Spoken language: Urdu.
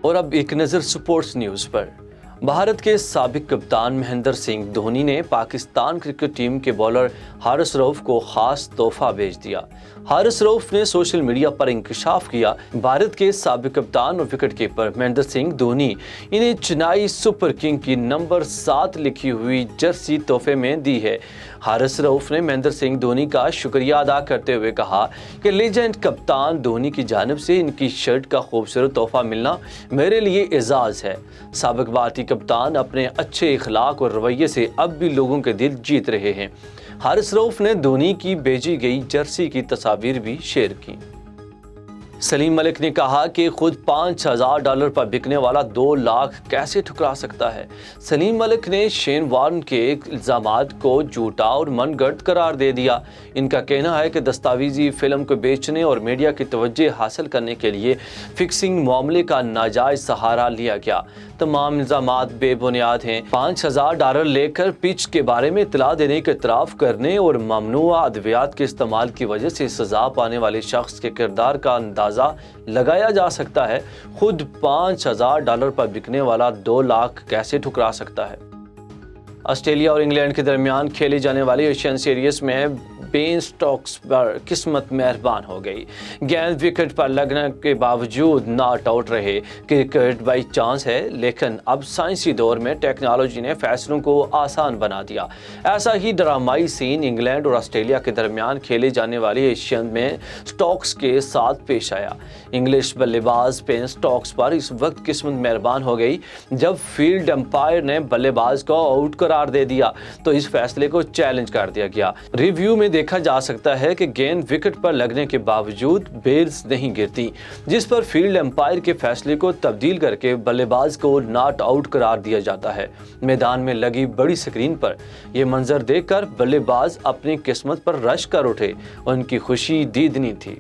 اور اب ایک نظر سپورٹس نیوز پر۔ بھارت کے سابق کپتان مہندر سنگھ دھونی نے پاکستان کرکٹ ٹیم کے بالر حارث رؤف کو خاص تحفہ بھیج دیا۔ حارث رؤف نے سوشل میڈیا پر انکشاف کیا، بھارت کے سابق کپتان اور وکٹ کیپر مہندر سنگھ دھونی انہیں چنائی سپر کنگ کی نمبر 7 لکھی ہوئی جرسی تحفے میں دی ہے۔ حارث رؤف نے مہندر سنگھ دھونی کا شکریہ ادا کرتے ہوئے کہا کہ لیجنڈ کپتان دھونی کی جانب سے ان کی شرٹ کا خوبصورت تحفہ ملنا میرے لیے اعزاز ہے۔ سابق بھارتی کپتان اپنے اچھے اخلاق اور رویے سے اب بھی لوگوں کے دل جیت رہے ہیں۔ حارث رؤف نے دھونی کی بھیجی گئی جرسی کی تصاویر بھی شیئر کی۔ سلیم ملک نے کہا کہ خود $5,000 پر بکنے والا 2 لاکھ کیسے ٹھکرا سکتا ہے۔ سلیم ملک نے شین وارن کے الزامات کو جھوٹا اور من گھڑت قرار دے دیا۔ ان کا کہنا ہے کہ دستاویزی فلم کو بیچنے اور میڈیا کی توجہ حاصل کرنے کے لیے فکسنگ معاملے کا ناجائز سہارا لیا گیا۔ تمام الزامات بے بنیاد ہیں۔ $5,000 لے کر پچ کے بارے میں اطلاع دینے کا اعتراف کرنے اور ممنوع ادویات کے استعمال کی وجہ سے سزا پانے والے شخص کے کردار کا اندازہ لگایا جا سکتا ہے۔ خود $5,000 پر بکنے والا 2 لاکھ کیسے ٹھکرا سکتا ہے۔ آسٹریلیا اور انگلینڈ کے درمیان کھیلی جانے والی ایشین سیریز میں بین سٹوکس پر قسمت مہربان ہو گئی۔ گیند وکٹ پر لگنے کے باوجود ناٹ آؤٹ رہے۔ کرکٹ بائی چانس ہے، لیکن اب سائنسی دور میں ٹیکنالوجی نے فیصلوں کو آسان بنا دیا۔ ایسا ہی ڈرامائی سین انگلینڈ اور آسٹریلیا کے درمیان کھیلے جانے والی ایشین میں سٹوکس کے ساتھ پیش آیا۔ انگلش بلے باز بین سٹوکس پر اس وقت قسمت مہربان ہو گئی جب فیلڈ امپائر نے بلے باز کو آؤٹ قرار دے دیا تو اس فیصلے کو چیلنج کر دیا گیا۔ ریویو میں دیکھا جا سکتا ہے کہ گیند وکٹ پر لگنے کے باوجود بیلز نہیں گرتی، جس پر فیلڈ امپائر کے فیصلے کو تبدیل کر کے بلے باز کو ناٹ آؤٹ قرار دیا جاتا ہے۔ میدان میں لگی بڑی سکرین پر یہ منظر دیکھ کر بلے باز اپنی قسمت پر رش کر اٹھے، ان کی خوشی دیدنی تھی۔